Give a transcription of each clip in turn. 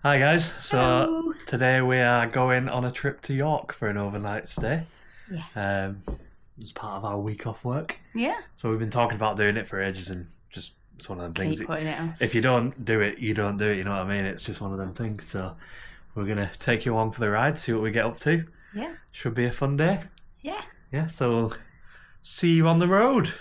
Hi guys, so Hello. today we are going on a trip to York for an overnight stay. Yeah. As part of our week off work. Yeah. So we've been talking about doing it for ages and just it's one of them things. Keep putting it off. If you don't do it, you don't do it, you know what I mean? It's just one of them things. So we're gonna take you on for the ride, see what we get up to. Yeah. Should be a fun day. Yeah. Yeah, so we'll see you on the road.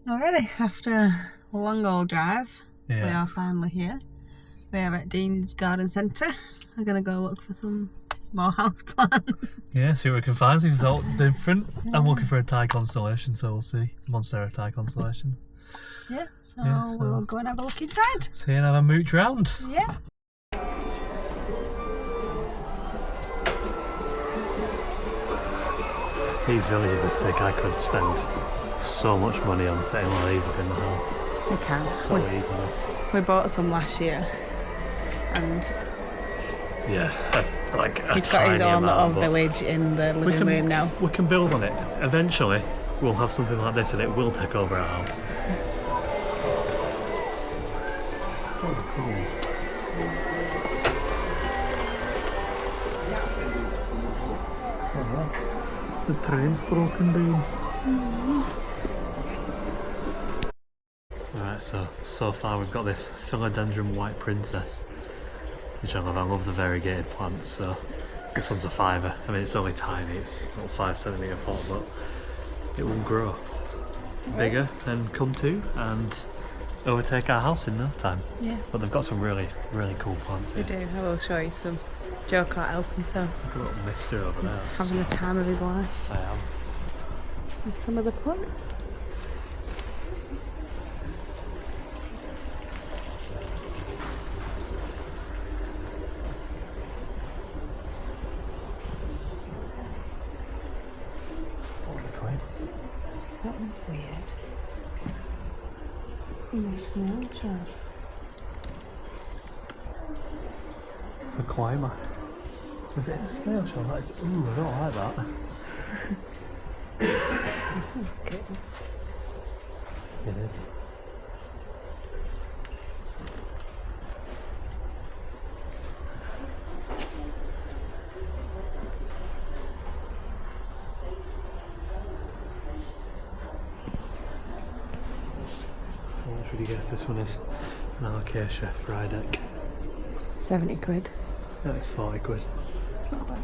Already, after a long old drive, we Yeah. are finally here. We are at Dean's Garden Centre. We're going to go look for some more house plants. Yeah, see what we can find. See if it's all different. I'm looking for a Thai constellation, so we'll see. Monstera Thai constellation. Yeah, so Yeah, we'll go and have a look inside. See and have a mooch round. Yeah. These villages are sick. I could spend so much money on setting one of these up in the house. We can. So easily. We bought some last year and Yeah, like a he's got his tiny own amount, little but village in the living room now. We can build on it. Eventually, we'll have something like this and it will take over our house. So cool. The train's broken down. Alright, so far we've got this philodendron white princess, which I love. I love the variegated plants, so this one's a £5. I mean, it's only tiny, it's a little 5 centimetre pot, but it will grow bigger and come to and overtake our house in no time. Yeah. But they've got some really, really cool plants We here. do. I will show you some. Joe can't help himself. Look at a little mister over He's there. having the time of his life. I am. With some of the plants. That one's weird. In a snail trap. It's a climber. Is it a snail shell? That is, ooh, I don't like that. This one's good. It is. What should you guess this one is? An acacia fry deck. 70 quid. That's 40 quid. It's not bad.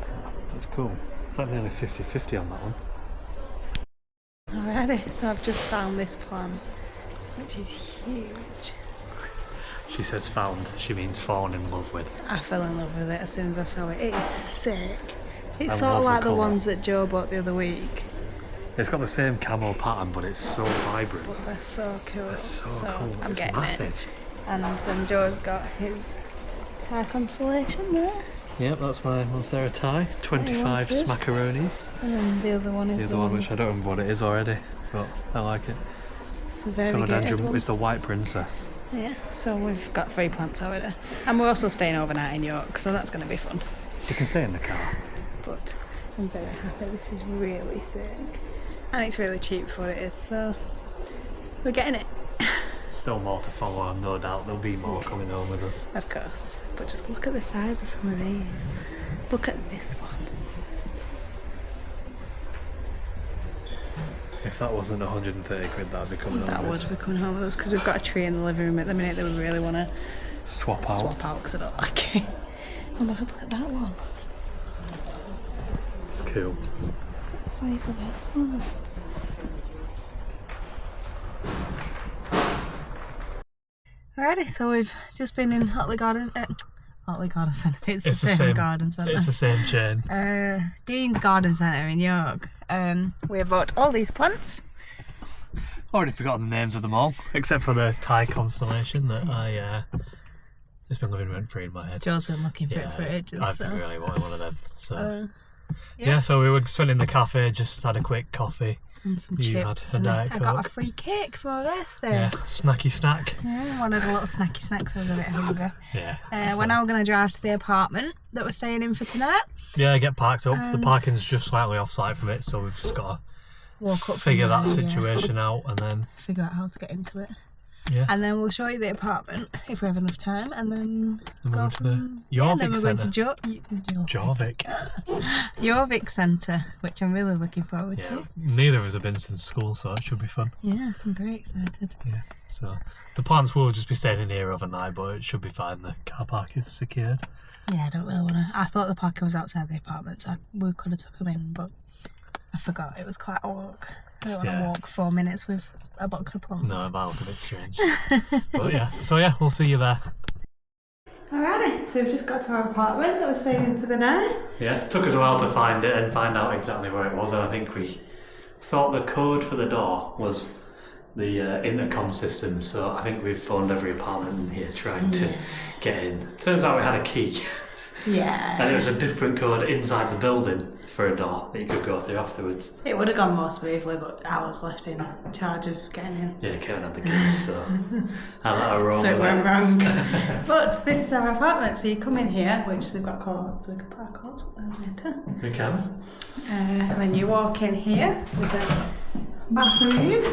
That's cool. It's like nearly 50-50 on that one. Alrighty, so I've just found this plant, which is huge. She says found, she means fallen in love with. I fell in love with it as soon as I saw it. It is sick. It's I sort love of the like the colour. ones that Joe bought the other week, It's got the same camo pattern, but it's so vibrant. but they're so cool. It's so cool. I'm It's getting massive. it. And then Joe's got his Thai constellation there. Yep, that's my Monstera Thai. 25 good. smackaronis. And then the other one is The other one, which I don't remember what it is already, but I like it. It's the variegated one. It's the White Princess. Yeah, so we've got 3 plants already. And we're also staying overnight in York, so that's going to be fun. You can stay in the car. But I'm very happy. This is really sick. And it's really cheap for what it is, so we're getting it. Still more to follow, I've no doubt there'll be more coming home with us. Of course. But just look at the size of some of these. Look at this one. If that wasn't 130 quid, that'd be coming home That with would us. be coming home with us because we've got a tree in the living room at the minute that we really want to Swap out. because I don't like it. Oh my god, look at that one. It's cool. The size of this one. Alrighty, so we've just been in Otley Garden Centre. It's the same garden centre. It's the same chain. Dean's Garden Centre in York. We have bought all these plants. Already forgotten the names of them all, except for the Thai constellation that it's been living rent free in my head. Joe's been looking for it for ages. I've been really wanting one of them. So yeah, so we were spending the cafe, just had a quick coffee. And some You chips. had a And Diet I got a Coke. free cake for my birthday. Yeah, snacky snack. Yeah, I wanted a little snacky snack, so I was a bit hungry. Yeah. We're now going to drive to the apartment that we're staying in for tonight. Yeah, get parked up. The parking's just slightly offside from it, so we've just got Walk to up figure from that there, situation out, and then figure out how to get into it. yeah. And then we'll show you the apartment if we have enough time, and then Then go we'll go to the from then Jorvik we're going to Jorvik. Jorvik Centre, which I'm really looking forward Yeah, to. neither of us have been since school, so it should be fun. Yeah, I'm very excited. Yeah. So the plans will just be staying in here overnight, but it should be fine. The car park is secured. Yeah, I don't really want to. I thought the parking was outside the apartment, so we could have took them in, but I forgot it was quite a walk. I don't want to walk 4 minutes with a box of plants. No, that'll look a bit strange. But yeah, so yeah, we'll see you there. Alrighty, so we've just got to our apartment that we're staying in for the night. Yeah, it took us a while to find it and find out exactly where it was, and I think we thought the code for the door was the intercom system, so I think we've phoned every apartment in here trying to get in. Turns out we had a key. Yeah. And it was a different code inside the building for a door that you could go through afterwards. It would have gone more smoothly, but I was left in charge of getting in. Yeah, Karen had the keys, so I let her roll. So it with went wrong. But this is our apartment, so you come in here, which they've got call-outs, so we can put our call-outs up there later. We can. And then you walk in here, there's a bathroom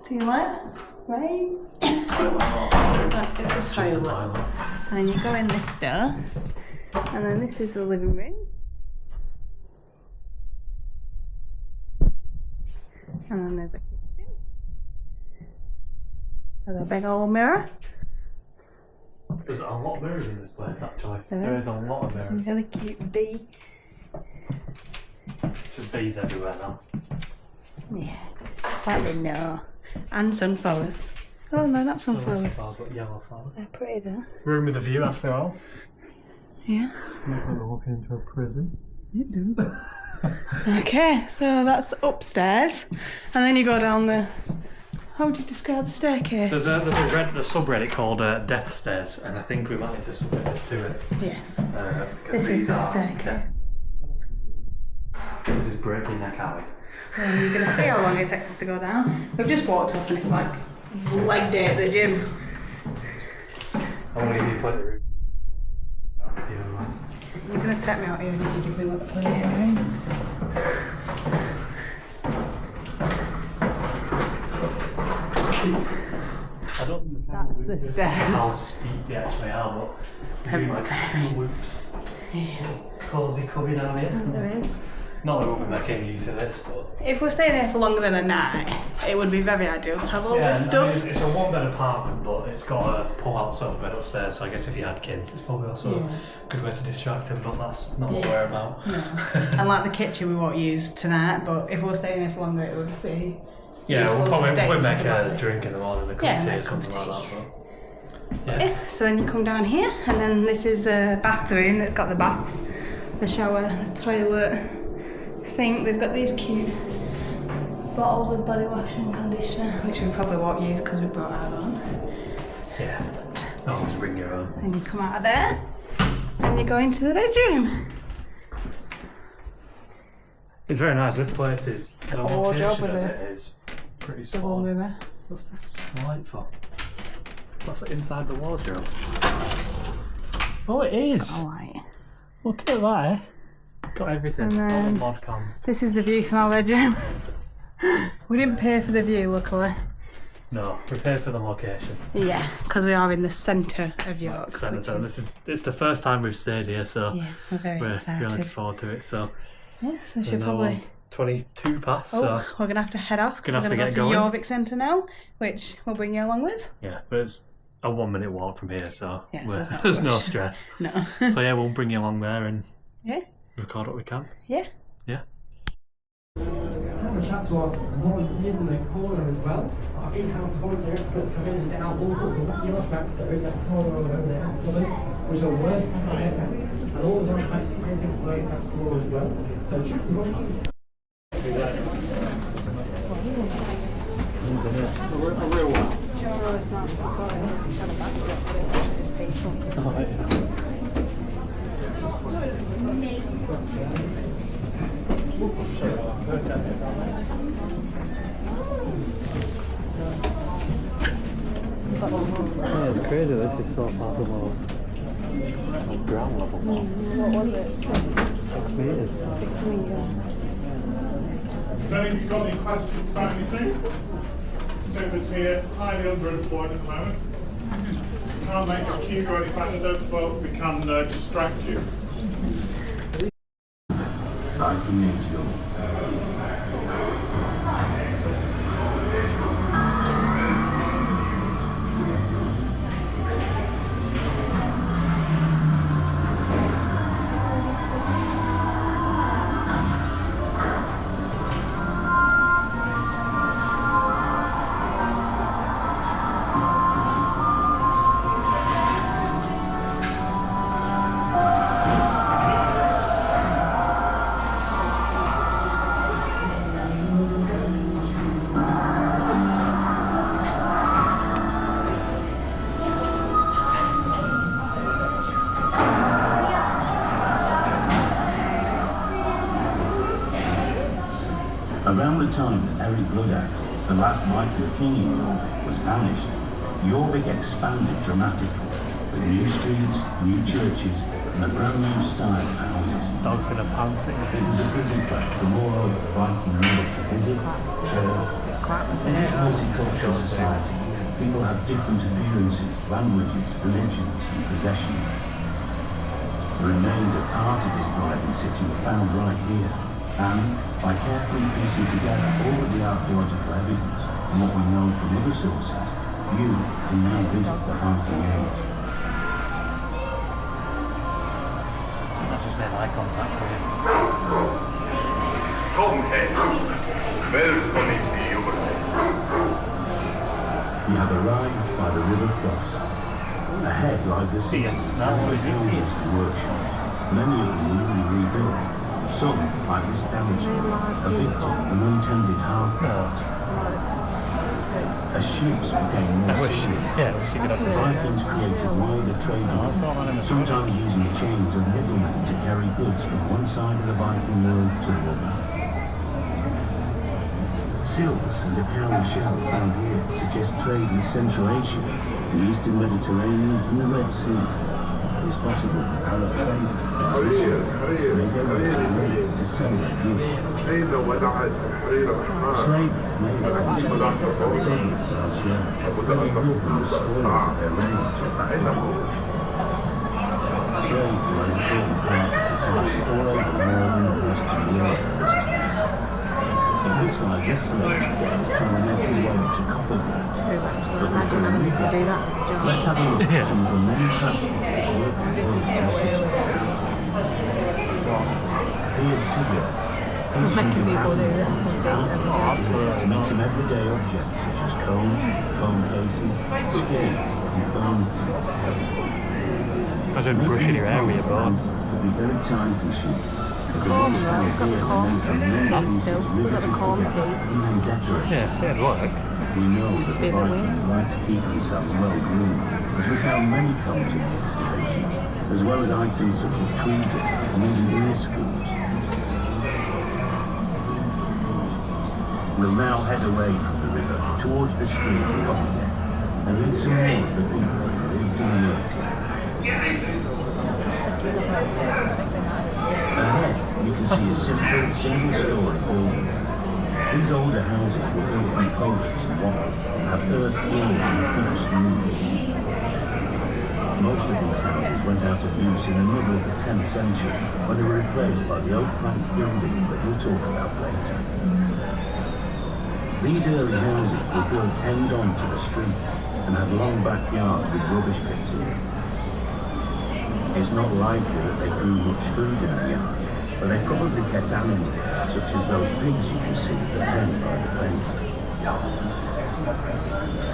to your left, right? It's a toilet. And then you go in this door, and then this is the living room. And then there's a kitchen. There's a big old mirror. There's a lot of mirrors in this place, actually. There is a lot of Some mirrors. really cute bee. There's bees everywhere now. Yeah, slightly no. And sunflowers. Oh no, not sunflowers. But yellow flowers. They're pretty though. Room with a view, after all. Yeah. Looks like we're walking into a prison. You do. Okay, so that's upstairs. And then you go down the... How would you describe the staircase? There's a subreddit called Death Stairs, and I think we might need to submit this to it. Yes. Because This is the staircase. This is Breaking Neck Alley. And you're going to see how long it takes us to go down. We've just walked up and it's like leg day at the gym. I want to give you plenty of room. You're going to take me out here and you can give me what the plenty of room. I don't think That's the stairs. how steep they actually are, but we're doing like 2 whoops. Yeah. Cosy cubby down here. There is. Not that we'll be making use of this, but... If we're staying here for longer than a night, it would be very ideal to have all this stuff. I mean, it's a 1-bed apartment, but it's got a pull-out sofa bed upstairs, so I guess if you had kids, it's probably also a good way to distract them, but that's not what we're about. No. And like the kitchen we won't use tonight, but if we're staying here for longer it would be Yeah, useful we'll to probably stay we'll in make something a like drink in the morning, a cup Yeah, of tea make or a something cup of like tea. that, but... Yeah, so then you come down here and then this is the bathroom. It's got the bath, the shower, the toilet, sink. They've got these cute bottles of body wash and conditioner, which we probably won't use because we brought our own. Yeah, always bring your own. Then you come out of there And you go into the bedroom. It's very nice. This place is the wardrobe location with of a it is pretty double small. mirror. What's this light for? It's not for inside the wardrobe. Oh, it is. All right. Look at that. Got everything. And All then- the mod cons. This is the view from our bedroom. We didn't pay for the view, luckily. No, prepare for the location. Yeah, because we are in the centre of York. Centre. which This is it's the first time we've stayed here, so Yeah, we're very we're excited. really looking forward to it. So Yeah, so we we're should now probably. on 22 past. Oh, So we're gonna have to head off. Gonna have we're to gonna get go to going. Jorvik Centre now, which we'll bring you along with. yeah, but it's a 1 minute walk from here, so Yeah, so there's not there's no much. stress. No. So yeah, we'll bring you along there and Yeah. record what we can. Yeah. Yeah. Have a chat to our volunteers in the corner as well. Our in-house volunteer experts come in and get out all sorts of wacky artifacts that are in that corner over there, which are worth on our iPad. And all those artifacts are things to learn past floor as well. So check the rankings. Yeah, it's crazy. This is so far below ground level. What was it? 6 metres. 6 metres. So if you've got any questions about anything, Stuart's here, highly underemployed at the moment. Can't make a queue go any faster, but we can distract you. Around the time that Eric Bloodaxe, the last Viking king in Jorvik, was banished, Jorvik expanded dramatically, with new streets, new churches, and a brand new style of houses. Dog's gonna pounce it. It was a busy place for all over the Viking world to visit, church. In this multicultural society, people have different appearances, languages, religions, and possessions. The remains of part of this thriving city were found right here, and by carefully piecing together all of the archaeological evidence and what we know from other sources, you can now visit the Viking Age. That's just made eye contact with him. Kom hit. Välkommen till Jorvik. We have arrived by the River Floss. Ahead lies the city, smell all the the city. houses to worship. Many of them newly rebuilt. Some, like this damaged one, a victim of an untended harvest. As ships became more Yeah, we should get up the Vikings created wider trade routes, sometimes using chains of middlemen to carry goods from one side of the Viking world to the other. Seals and a cowrie shell found here suggest trade with Central Asia, the Eastern Mediterranean and the Red Sea. It's possible that Arab trade may go to sell their goods. Slavery may have continued elsewhere, many pilgrims spoiled their lands or backgrounds. Slaves were an important part of society all over northern and western Europe at this time. It looks like this slave is trying to make his way to Copperwood. But before we do that, let's have a look at some of the many craftsmen that work in the city. Here's Sigurd. He's using to make some everyday objects such as combs, comb cases, skates, and bone things. Imagine brushing your hair with your bone. Could be very time consuming. Comb, right? It's got the comb teeth still. Still got the comb teeth. And then decorate. Yeah, it'd work. We know that the be a bit Vikings like to keep themselves well groomed, as we found many combs in the excavations. as well as items such as tweezers and even ear screws. We'll now head away from the river towards the stream and meet some more of the people who lived and worked here. Ahead, you can see a simple, single-story building. These older houses were built from posts and wattle and have earth floors and thatched roofs. Most of these houses went out of use in the middle of the 10th century when they were replaced by the oak-plank buildings that we'll talk about later. These early houses were built end on to the streets and had long backyards with rubbish pits in them. It's not likely that they grew much food in the yards, but they probably kept animals, such as those pigs you can see at the end by the fence.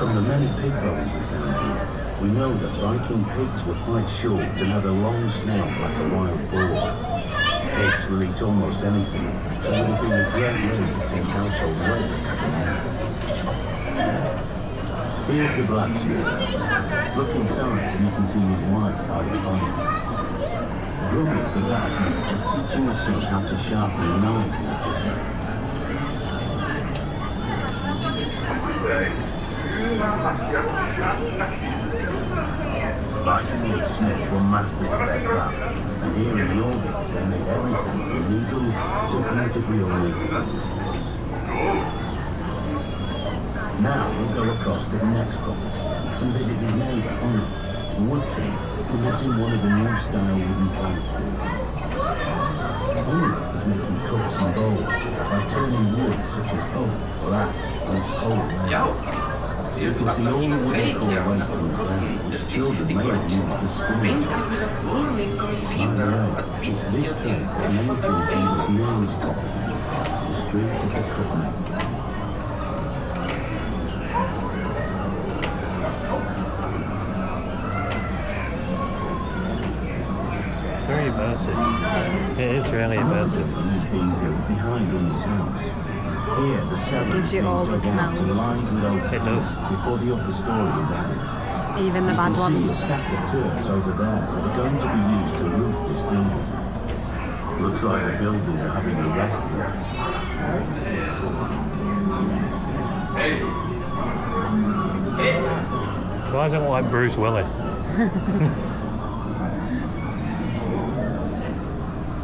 From the many pig bones we found here, we know that Viking pigs were quite short and had a long snout like a wild boar. Pigs will eat almost anything, so it would have been a great way to take household waste. Here's the blacksmith. Look inside and you can see his wife by the fire. Grummy, the blacksmith, was teaching his son how to sharpen a knife he had just made. Viking smiths were masters of their craft, and here in Jorvik they made everything from needles to beautifully ornate. Now we'll go across to the next property and visit his neighbour, Honor, a wood tree who lives in one of the new style wooden planks. Honor is making cups and bowls by turning wood such as oak or ash on his pole. You can see all the wooden core waste on the ground, which children may have used as storage. By the way, it's this tree that many people think its name is copied, the Street of the Cupmaker. Very immersive. It is really immersive. Is being built behind Undi's house. Here, the cellar Gives you all the smells. It does. Before the upper story is added. Even the bad You can see a ones. stack of turfs over there that are going to be used to roof this building. Looks like the builders are having a rest here. Why does it look like Bruce Willis?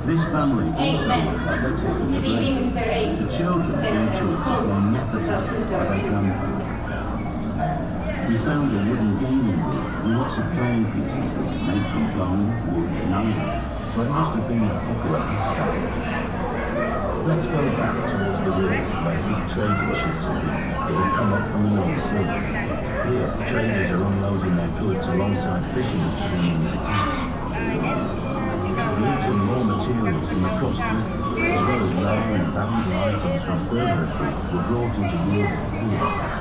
This family also looks like they're taking a break. The children are being taught their nepotism by their grandfather. We found a wooden gaming room and lots of playing pieces made from bone, wood and iron, so it must have been a popular pastime. Let's go back towards the river where big trading ships have been that have come up from the North Sea. Here, traders are unloading their goods alongside fishermen bringing their catch. Goods and raw materials from across Britain, as well as rare and valuable items from further afield, were brought into Jorvik here.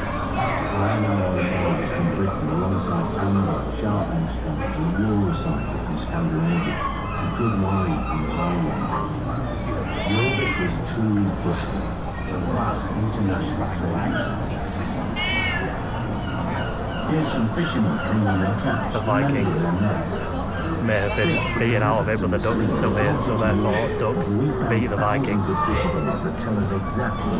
Iron ore from Britain alongside amber, sharpening stones and wool recycled from Scandinavia, and good wine from the Highland. Jorvik was truly bustling, a vast international trading centre. Here's some fishermen coming on their catch. The Vikings may have been beaten out of it, but the ducks are still here, so therefore ducks beat the Vikings. That tell us exactly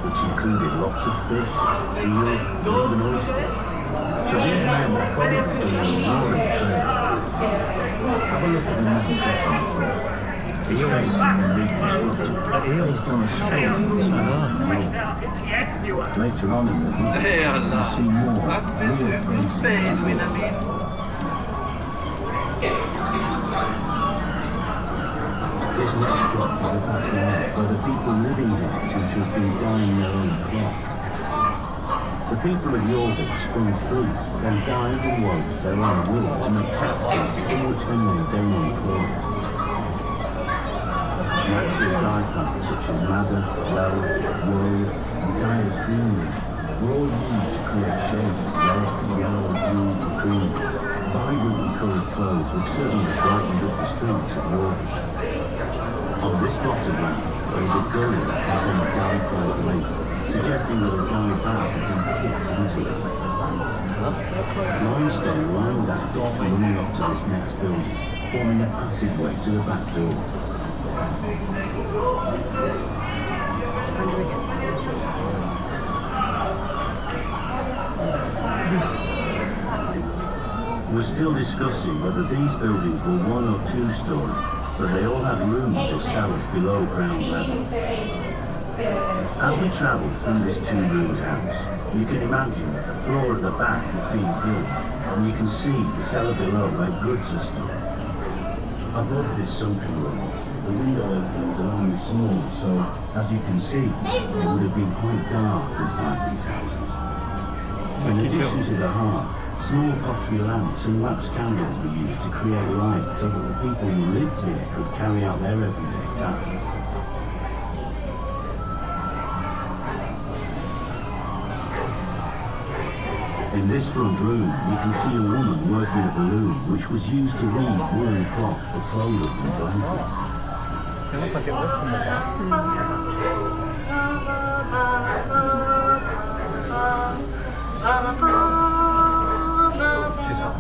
which included lots of fish, eels, and even oysters. So these men were probably doing a roaring trade. Have a look at the method of the eels and reconstructed based on a story. Later on in the visit, we'll see more real places. This next block is a backyard where the people living here seem to have been dyeing their own cloth. The people of Jorvik spun fleece, then dyed and wove their own wool to make textiles from which they made their own clothing. Natural dye plants such as madder, well, wool, and dyer's green leaf were all used to create shades of red, yellow, blue, and green. Vibrantly coloured clothes would certainly have brightened up the streets of Jorvik. On this plot of land, there was a gully that contained dyed white lace, suggesting that a dye bath had been tipped into it. Limestone lined that dock running up to this next building, forming a passageway to the back door. We're still discussing whether these buildings were 1 or 2 story, but they all had rooms or cellars below ground level. As we travelled through this 2-roomed house, you can imagine that the floor at the back is being built, and you can see the cellar below where goods are stored. Above this sunken room, the window openings are only small, so as you can see, it would have been quite dark inside these houses. In addition to the hearth, small pottery lamps and wax candles were used to create light so that the people who lived here could carry out their everyday tasks. In this front room, you can see a woman working a balloon, which was used to weave woolen cloth for clothing and blankets. It looked like it was from the back. She's got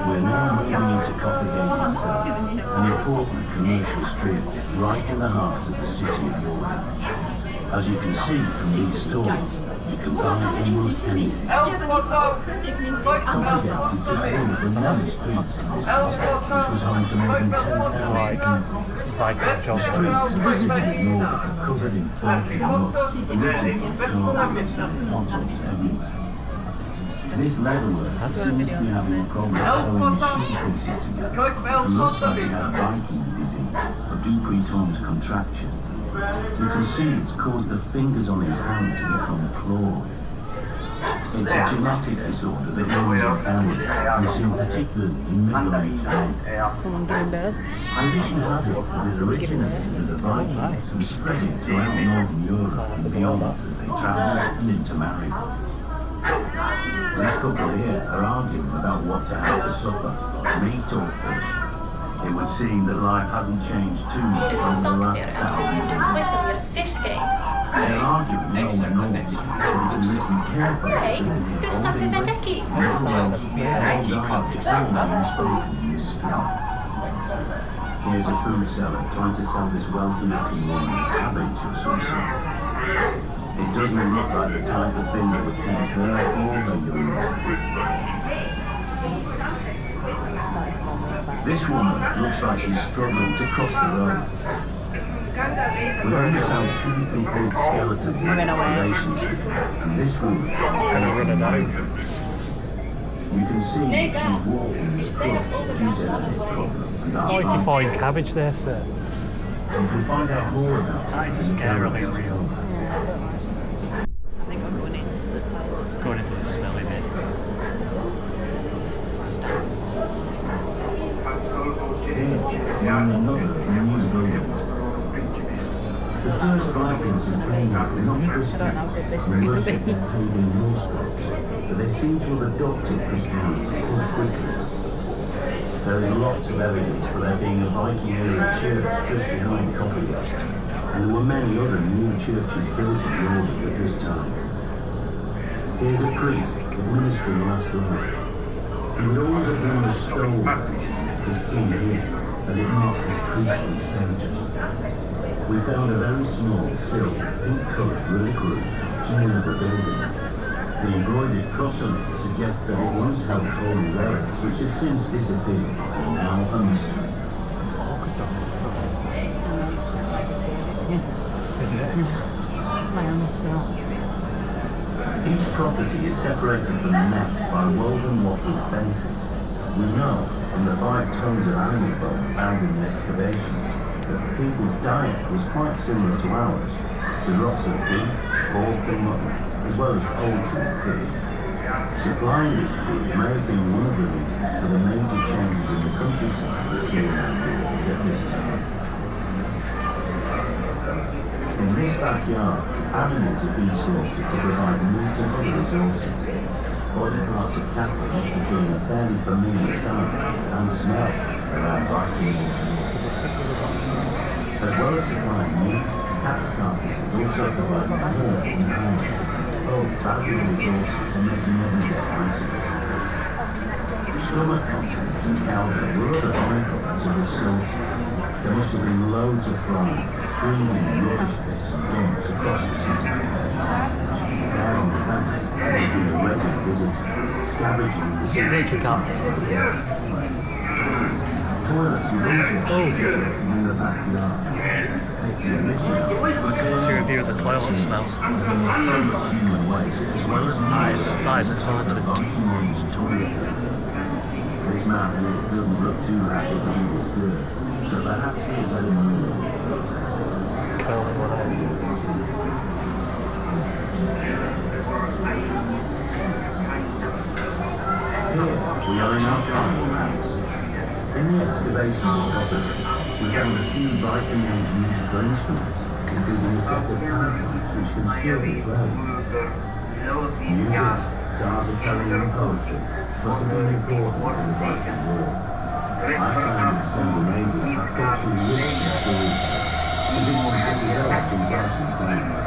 We're now moving into Coppergate itself, an important commercial street right in the heart of the city of Jorvik. As you can see from these stores, you can buy almost anything. Coppergate is just one of the many streets in this city, which was home to more than 10,000 people. The streets of the city of Jorvik are covered in filthy mud, littered with carpets and potholes everywhere. This leatherwork seems to be having a problem sewing the shoe pieces together. It looks like it has Viking disease, a Dupuytren's contraction. You can see it's caused the fingers on his hand to become clawed. It's a genetic disorder that runs in families, and seen particularly in middle-aged men. Someone giving birth. Tradition has it that it originated with the Vikings and spread it throughout Northern Europe and beyond as they travelled and intermarried. This couple here are arguing about what to have for supper, meat or fish. It would seem that life hasn't changed too much over the last 1,000 years. They're arguing no one knows, but if you listen carefully, they can hear holding breath, being spoken in this street. Here's a food seller trying to sell this wealthy-looking woman a cabbage of some sort. It doesn't look like the type of thing that would tempt her or her young. This woman looks like she's struggling to cross the road. We've only found 2 complete skeletons in excavations here, and this woman has been murdered. You can see that she's walking with foot due to her hip problems and Oh, you can arthritis. find cabbage there, sir. You can find out more about it. That is scarily real. I think I'm going into the toilets. Going into the smelly bit. Now another new building. The first Vikings who came out were not Christians and worshipped their pagan Norse gods, but they seem to have adopted Christianity quite quickly. There is lots of evidence for there being a Viking-era church just behind Coppergate, and there were many other new churches built in Jorvik at this time. Here's a priest administering last rites, and with all the number stolen is seen here as it marks his priestly status. We found a very small, silk, pink-coloured relic room to one of the buildings. The embroidered cross on it suggests that it once held holy relics which have since disappeared and now a mystery. Isn't it? My answer. Each property is separated from the next by woven wattled fences. We know from the 5 tons of animal bone found in the excavations that the people's diet was quite similar to ours, with lots of beef, pork and mutton, as well as poultry and fish. Supplying this food may have been one of the reasons for the major changes in the countryside we see around Jorvik at this time. In this backyard, animals have been slaughtered to provide meat and other resources. Body parts of cattle must have been a fairly familiar sight and smell around Viking Age. As well as supplying meat, cat carcasses also provide more than iron, both valuable resources and making everyday items. The stomach contents and powder were other byproducts of the slaughter. There must have been loads of frying, feeding rubbish pits and dumps across the city. Down the banks, there would be a regular visitor, scavenging the city. Toilets would also in the backyard. What's your review of the toilet smell? That is potent. This man doesn't look too happy to be disturbed, so perhaps he's had him Curling one out. Here, we are in our final house. In the excavation of the property, we found a few Viking Age musical instruments, including a set of panpipes which can still be played. Music, Sarbatarian poetry, must have been important in the Viking war. I found in Scandinavia a culturally rich and storied tradition that developed in Viking times.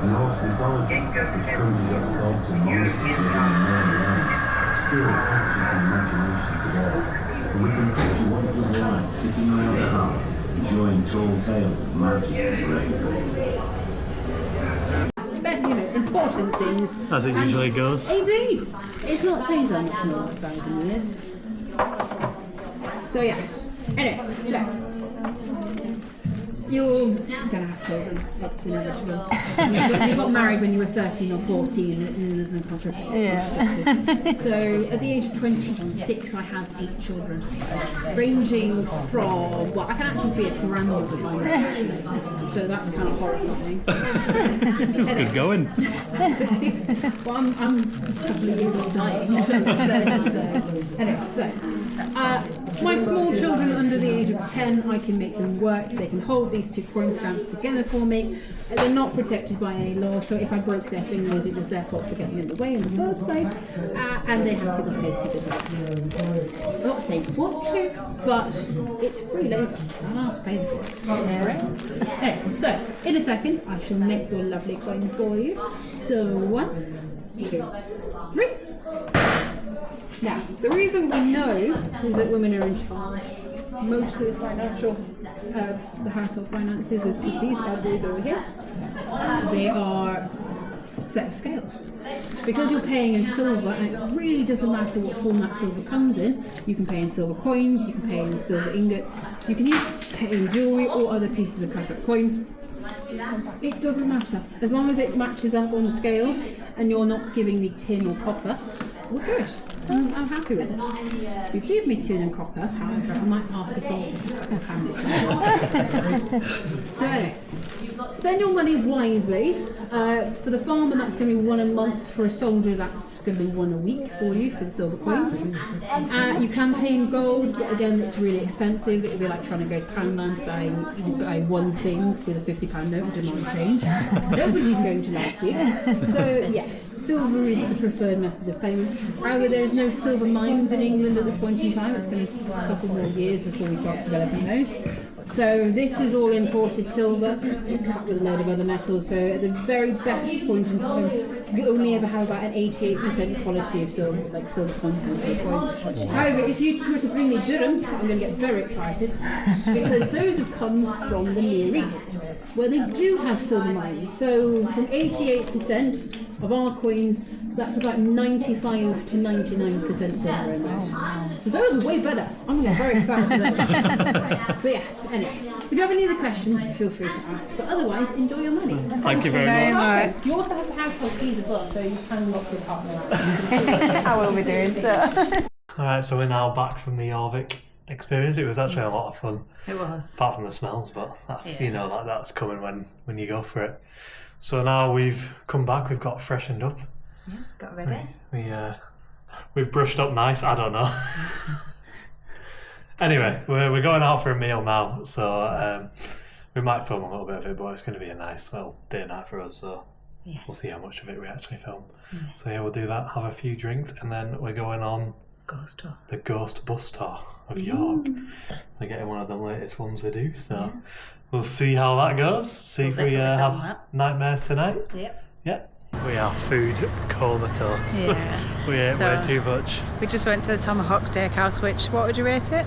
Norse mythology, which conjures up gods and monsters living in known land, still captures the imagination today. And we can picture what it was like sitting around the hearth, enjoying tall tales of magic and bravery. Important things. As it usually goes. Indeed. It's not changed that much in the last 1,000 years. So yes. Anyway, so you're gonna have children. It's inevitable. You got married when you were 13 or 14 and there's no contradiction. Yeah. So at the age of 26 I have 8 children. Ranging from, well, I can actually be a grandmother by now actually. So that's kind of horrifying. It's good going. Well, I'm a couple of years off dying, so anyway, so my small children under the age of 10, I can make them work. They can hold these 2 coin stamps together for me. They're not protected by any law, so if I broke their fingers, it was their fault for getting in the way in the first place, and they have to go pay CW. I'm not saying what to, but it's free labour, and I'll pay them for it. Anyway, so in a second, I shall make your lovely coin for you. So 1, 2, 3. Now, the reason we know is that women are in charge. Most of the financial, the household finances of these bad boys over here, they are a set of scales. Because you're paying in silver, and it really doesn't matter what format silver comes in, you can pay in silver coins, you can pay in silver ingots, you can even pay in jewellery or other pieces of cut up coin. It doesn't matter. As long as it matches up on the scales and you're not giving me tin or copper, we're good. I'm happy with it. If you feed me tin and copper, however, I might ask the soldier to hand it. So anyway, spend your money wisely. For the farmer, that's going to be 1 a month. For a soldier, that's going to be 1 a week for you for the silver coins. You can pay in gold, but again, it's really expensive. It would be like trying to go to Poundland, buy one thing with a £50 note and demand change. Nobody's going to like you. So yes. Silver is the preferred method of payment. However, there is no silver mines in England at this point in time. It's going to take us a couple more years before we start developing those. So this is all imported silver. It's cut with a load of other metals. So at the very best point in time, you only ever have about an 88% quality of silver, like silver content. However, if you were to bring me dirhams, I'm going to get very excited because those have come from the Near East, where they do have silver mines. So from 88% of our coins, that's about 95 to 99% silver in those. So those are way better. I'm going to get very excited for those. But yes, anyway, if you have any other questions, feel free to ask. But otherwise, enjoy your money. Thank you very much. You also have the household keys as well, so you can lock your partner out. I will be doing so. Alright, so we're now back from the Jorvik experience. It was actually a lot of fun. It was. Apart from the smells, but that's that's coming when you go for it. So now we've come back, we've got freshened up. Yes, got ready. We've brushed up nice, I don't know. Anyway, we're going out for a meal now, so we might film a little bit of it, but it's going to be a nice little day night for us, so we'll see how much of it we actually film. So yeah, we'll do that, have a few drinks, and then we're going on ghost tour. The ghost bus tour of York. They're getting one of the latest ones they do, so we'll see how that goes. See if we have nightmares tonight. Yep. We are food comatose. Yeah. We ate way too much. We just went to the Tomahawk Steakhouse, which, what would you rate it?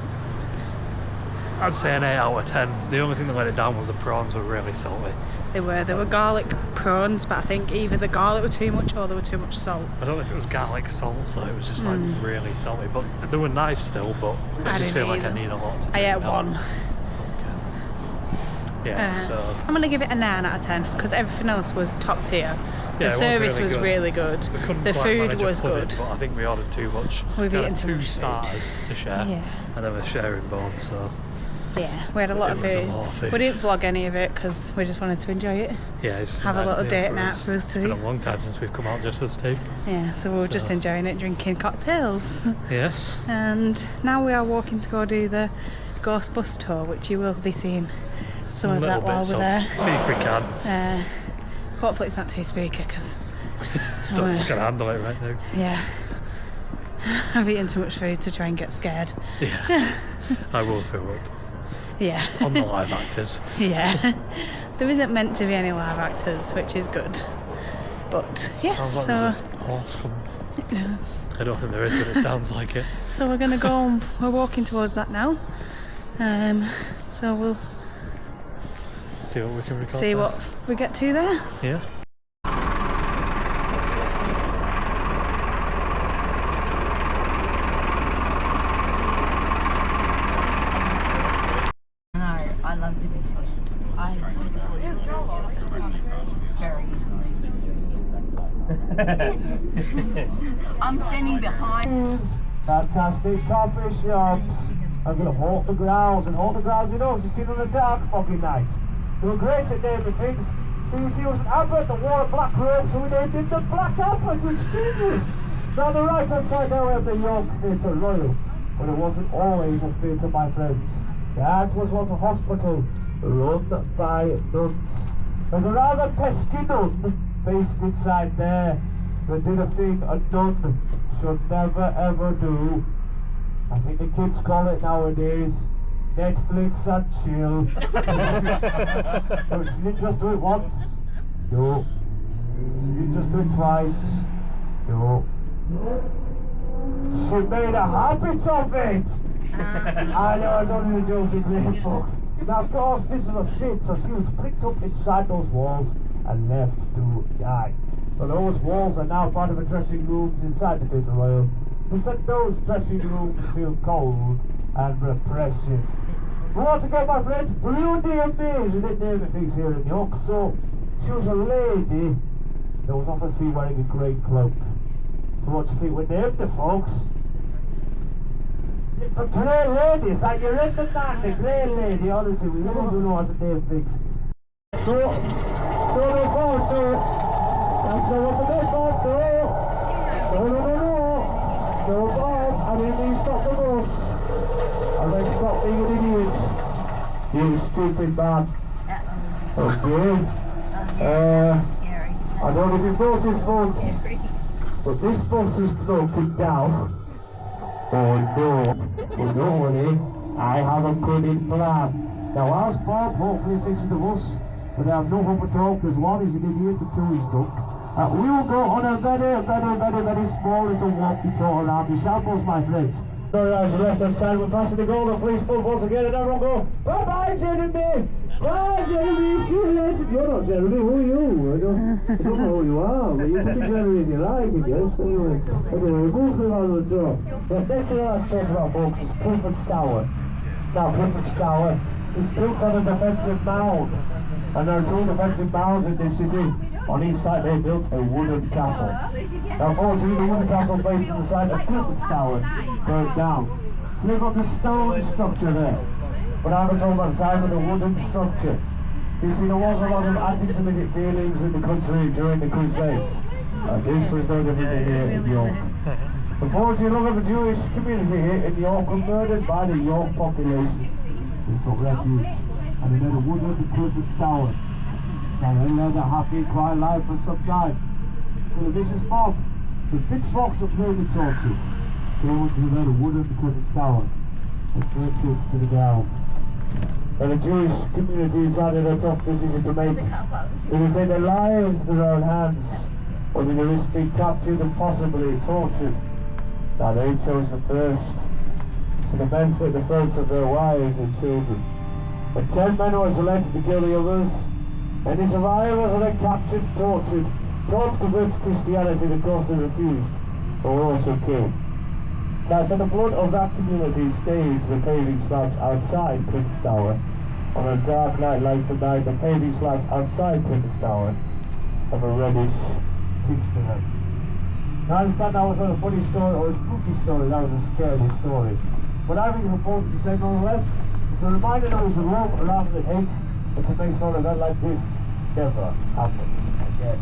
I'd say an 8 out of 10. The only thing that let it down was the prawns were really salty. They were garlic prawns, but I think either the garlic were too much or there were too much salt. I don't know if it was garlic salt, so it was just like really salty, but they were nice still, but I just feel like I need a lot. I ate one. Yeah, so I'm going to give it a 9 out of 10 because everything else was top tier. Yeah, The service was really good. We couldn't The quite food manage a was pudding, good. but I think we ordered too much. We've We eaten had too 2 much starters to share, Yeah. and then we're sharing both, so Yeah, we had a lot It of was a food. lot of food. We didn't vlog any of it because we just wanted to enjoy it. yeah, it's just Have a nice little meal date for night us. for us It's two. been a long time since we've come out just us two. Yeah, so we were just So- enjoying it, drinking cocktails. Yes. And now we are walking to go do the ghost bus tour, which you will be seeing some of Little that while bits we're of. there. See if we can. Hopefully it's not too spooky because Don't fucking handle it right now. yeah, I've eaten too much food to try and get scared. Yeah. I will throw up Yeah, on the live actors. yeah. There isn't meant to be any live actors, which is good. But yeah, Sounds like so there's a horse coming. I don't think there is, but it sounds like it. so we're gonna go. We're walking towards that now. So we'll See what we can record. see there. what we get to there. Yeah. No, I love to be social. I very easily. I'm standing behind. Fantastic coffee shops. I'm going to haunt the grounds and haunt the grounds you know, you've seen on a dark fucking night. They were great at naming things. So you see, it was an advert that wore a black robe, so we named it the Black Advert, which is genius. Now, the right hand side now we have the York Theatre Royal, but it wasn't always a theatre, my friends. That was once a hospital run by nuns. There's a rather pesky nun based inside there that did a thing a nun should never ever do. I think the kids call it nowadays Netflix and chill. So she didn't just do it once. No. She didn't just do it twice. No. She made a habit of it. I know, it's only the jokes in great books. Now, of course, this is a sin, so she was picked up inside those walls and left to die. So those walls are now part of the dressing rooms inside the Theatre Royal. We said those dressing rooms feel cold and repressive. But once again, my friends, Blondie Amazing at naming things here in York. So, she was a lady that was often seen wearing a grey cloak. So what do you think we named her, folks? The grey lady, it's like you're in the night, the grey lady, honestly, we really don't know how to name things. So no forward to it. That's not what the name was, no. No, Bob, I didn't mean stop the bus. I meant stop being an idiot. You stupid man. Okay. I don't know if you've noticed, folks, but this bus is broken down. Oh no, honey, I have a cunning plan. Now, whilst Bob hopefully fixes the bus, but I have no hope at all, because one is an idiot and two is drunk. We will go on a very small little walkie tour around the shambles, my friends. Sorry, guys, the left hand side, we're passing the goal, and please pull once again, and everyone go, bye-bye, Jeremy! Bye, Jeremy! See you later! You're not Jeremy, who are you? I don't know who you are, but you can be Jeremy if you like, I guess. Anyway, we'll go through on the door. The next thing I want to talk about, folks, is Clifford's Tower. Now, Clifford's Tower is built on a defensive mound, and there are two defensive mounds in this city. On each side they built a wooden castle. Now unfortunately the wooden castle facing the side of Clifford's Tower burned down. So they've got the stone structure there. But I'm talking about the time of the wooden structure. You see, there was a lot of anti-Semitic feelings in the country during the Crusades. This was no different here in York. Unfortunately, a lot of the Jewish community here in York were murdered by the York population. They took refuge and they made a wooden Clifford's Tower. And they led a happy, quiet life for some time. So this is Bob, the Fix Fox of Purgatory. 200 wooden cutting tower with 3 feet to the ground. And the Jewish community decided a tough decision to make. They would take their lives to their own hands, or they would risk being captured and possibly tortured. Now they chose the first. So the men slit the throats of their wives and children. And 10 men were selected to kill the others. Any survivors were then captured, tortured, tried to convert to Christianity, and of course they refused, but were also killed. Now, so the blood of that community stains the paving slabs outside Prince Tower. On a dark night like tonight, the paving slabs outside Prince Tower have a reddish tinge to them. Now, I understand that was not a funny story or a spooky story, that was a scary story. But I think it's important to say nonetheless, it's a reminder that it's love rather than hate, and to make sure that an event like this never happens again.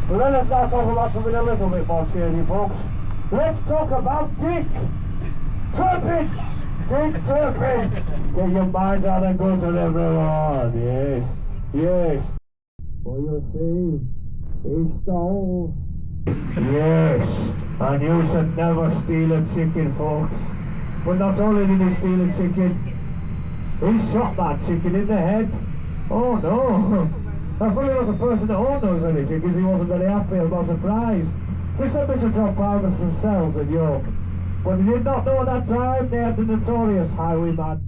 But then let's now talk about something a little bit more cheery, folks. Let's talk about Dick Turpin! Dick Turpin! Get your minds out and go to everyone. Yes, yes. For your sake, he stole. Yes, and you should never steal a chicken, folks. But not only did he steal a chicken, he shot that chicken in the head. Oh no! I thought he was a person that owned those many chickens. He wasn't very happy and was surprised. They said they should drop powders themselves in York. But he did not know at that time they had the notorious highwayman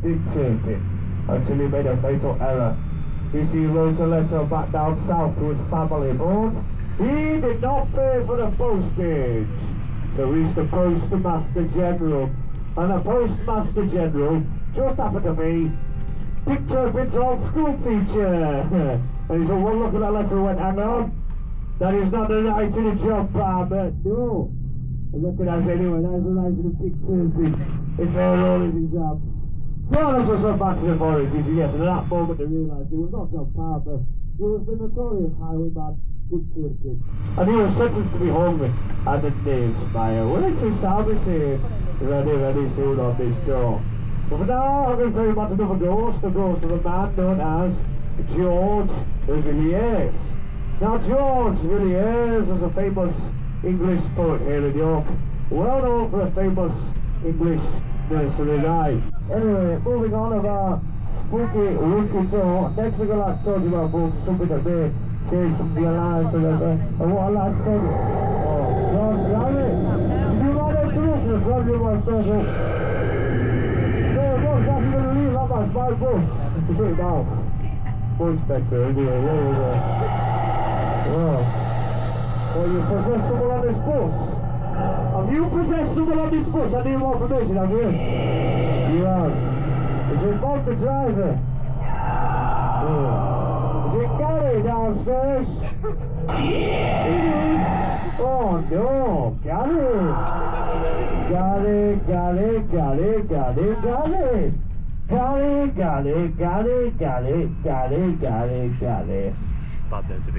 Dick Turpin until he made a fatal error. You see, he wrote a letter back down south to his family, but he did not pay for the postage. So he's the Postmaster General. And the Postmaster General just happened to be Dick Turpin's old school teacher. And he said, one look at that letter and went, hang on. That is not the right to the job, Barber. No. And look at us anyway, that is the right to the Dick Turpin. If they're all his exam. Well, that's what's up back to the authorities, yes, and at that moment they realised it was not John Barber. It was the notorious highwayman Dick Turpin. And he was sentenced to be hung at the Knaves Mire, which we shall be seeing very soon on this show. But for now, I'm going to tell you about another ghost, the ghost of a man known as George Villiers. Now, George Villiers was a famous English poet here in York, well known for a famous English nursery rhyme. Anyway, moving on of our spooky wicked show, next we're going to talk about books, something that may change some of your lives, and what I like to tell you. Oh, John, Granny, did you write that solution or tell you my circle? No, what's that you're going to leave? That's my bus. To put it down. Full spectre, anyway, there we go. Well, you possessed someone on this bus? Have you possessed someone on this bus? I need more information, have you? You have. Is it Bob the driver? Yeah. Is it Gary downstairs? Oh no, Gary! Gary!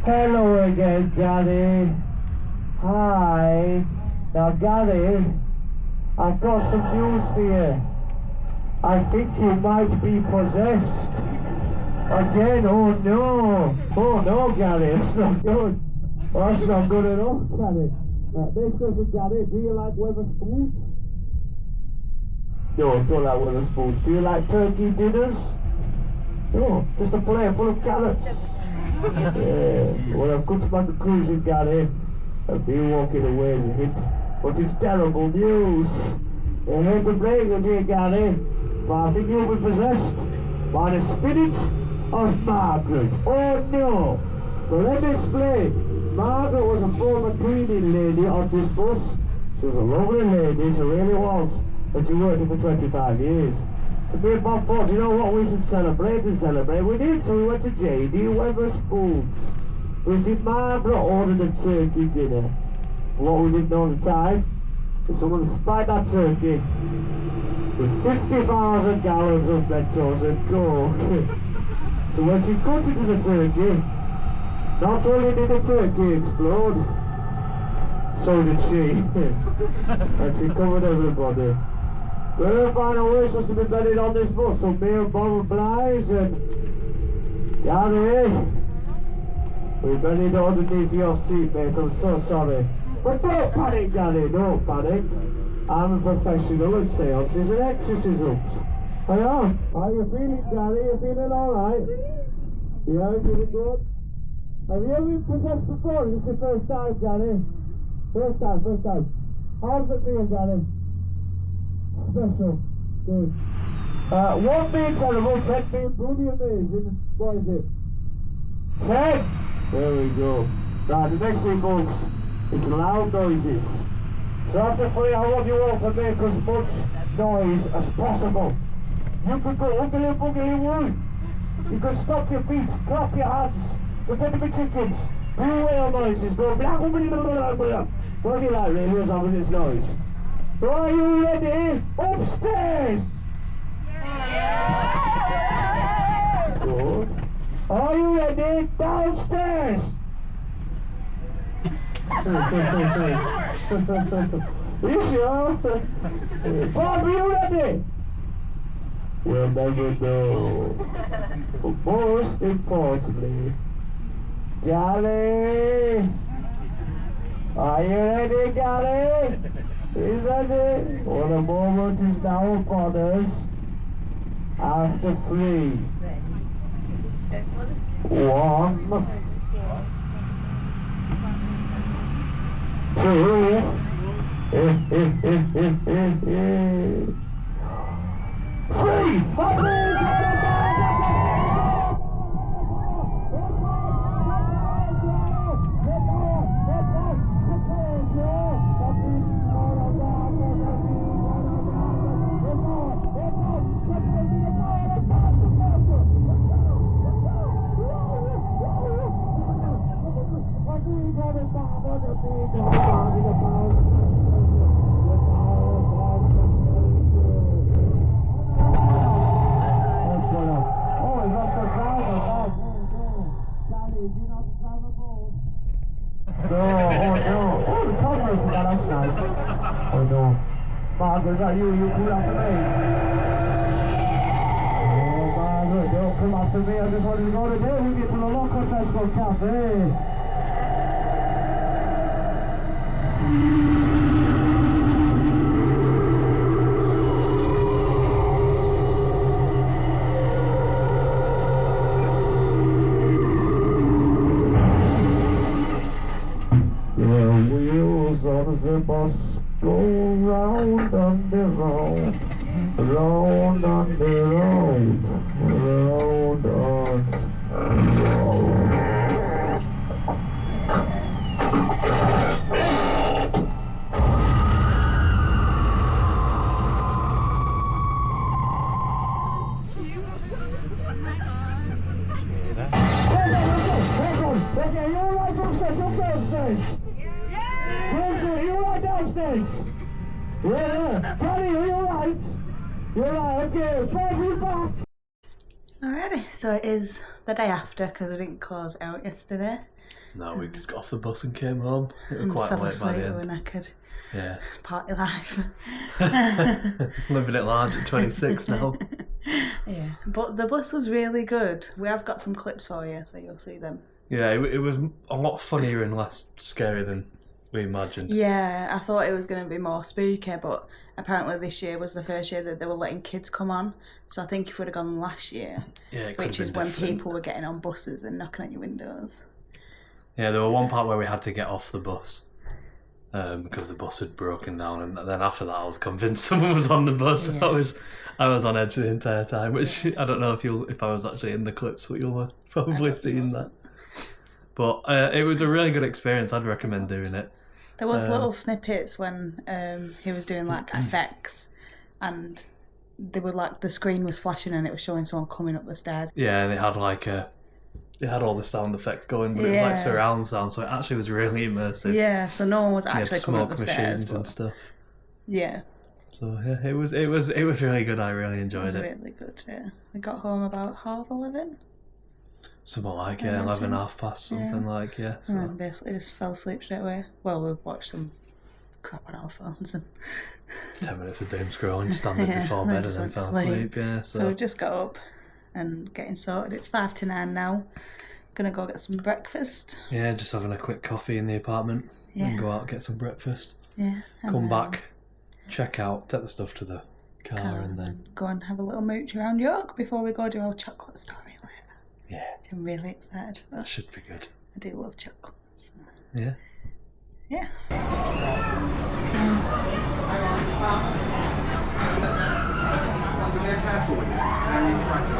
Hello again, Gary. Hi. Now, Gary, I've got some news for you. I think you might be possessed. Again, oh no, Gary, it's not good. Well, that's not good at all, Gary. Next question, Gary, do you like Wetherspoons? No, I don't like Wetherspoons. Do you like turkey dinners? No, just a plate full of carrots. Yeah, well, I've come to my conclusion, Gary. I've been walking away with it, but it's terrible news. I hate to break it to you, Gary, but I think you'll be possessed by the spirit of Margaret. Oh no! But let me explain. Margaret was a former cleaning lady on this bus. She was a lovely lady, she really was. But she worked here for 25 years. So me and Bob thought, you know what, we should celebrate and celebrate. We did, so we went to J.D. Wetherspoons. We see Margaret ordered a turkey dinner. What we didn't know at the time is someone spied that turkey with 50,000 gallons of Mentos and Coke. So when she cut into the turkey, not only did the turkey explode, so did she. And she covered everybody. We're final wish was to be bedded on this bus, so me and Bob obliged, and Gary, we buried underneath your seat, mate. I'm so sorry. But don't panic, Granny, don't panic. I'm a professional at seances and exorcisms. I am. How you feeling, Granny? You feeling alright? Yeah, feeling good. Have you ever been possessed before? Is this your first time, Granny? First time. How's it feel, Granny? Special. Good. 1 being terrible, 10 being bloody amazing. What is it? 10! There we go. Right, the next thing goes, it's loud noises. So after 3, I want you all to make as much noise as possible. You could go oogly boogly woo. You could stop your feet, clap your hands, pretend to be chickens, do whale noises, go blah blah blah blah blah. What do you like really as long as it's noise? So are you ready? Upstairs! Good. Are you ready? Downstairs! You sure? Bob, are you ready? We'll never know. But most importantly, Gally! Are you ready, Gally? He's ready. Well, the moment is now upon us. After 3, 1, Margaret, are you pull after me? Oh, Margaret, don't come after me. I just wanted to go today with you to the local Tesco Cafe. The wheels of the bus go round and round, round and round, round and round. Okay, you all right upstairs? Good, you all right downstairs? Yeah. Granny, are you alright? You're right, okay. Bob, you back. Alrighty, so it is the day after because I didn't close it out yesterday. No, we just got off the bus and came home. It was quite fell late by asleep, the end. we were knackered. Yeah. Party life. Living it large at 26 now. Yeah, but the bus was really good. We have got some clips for you, so you'll see them. Yeah, it was a lot funnier and less scary than we imagined. Yeah, I thought it was going to be more spooky, but apparently this year was the first year that they were letting kids come on. So I think if we'd have gone last year, which is when people were getting on buses and knocking at your windows. Yeah, there was one part where we had to get off the bus because the bus had broken down, and then after that I was convinced someone was on the bus. Yeah. I was on edge the entire time, which I don't know if I was actually in the clips, but you'll have probably seen that. But it was a really good experience. I'd recommend doing it. There was little snippets when he was doing like effects, and they were like the screen was flashing and it was showing someone coming up the stairs. Yeah, and it had it had all the sound effects going, but it was like surround sound, so it actually was really immersive. Yeah, so no one was actually coming up the stairs. Smoke machines and stuff. Yeah. So yeah, it was really good. I really enjoyed it. It was really good. Yeah, we got home about 11:30. Something like 11, 11:30, something like So. And then basically just fell asleep straight away. Well, we watched some crap on our phones and 10 minutes of doom scrolling, standing before bed, and then fell asleep. Yeah, so we just got up and getting sorted. It's 8:55 now. Gonna go get some breakfast. Yeah, just having a quick coffee in the apartment. and go out, get some breakfast, and come then back, check out, take the stuff to the car, and then go and have a little mooch around York before we go do our chocolate story later. yeah, Which I'm really excited for. that should be good. I do love chocolate. So. Yeah. Yeah.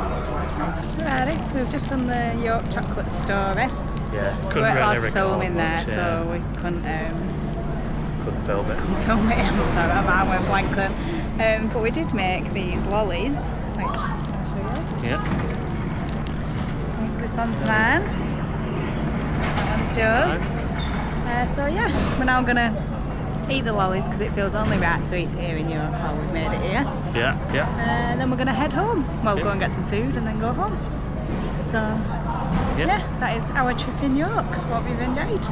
Righty, so we've just done the York chocolate story. Yeah, We couldn't weren't allowed really to film record in there, much, so we couldn't couldn't film it. film it. I'm sorry, I went blank then. But we did make these lollies, which I'll show you guys. Yeah. I think this one's mine. That one's yours. So yeah, we're now gonna eat the lollies because it feels only right to eat it here in York while we've made it here. Yeah, yeah. And then we're gonna head home. Well, go and get some food and then go home. So yeah, that is our trip in York. Hope you've enjoyed.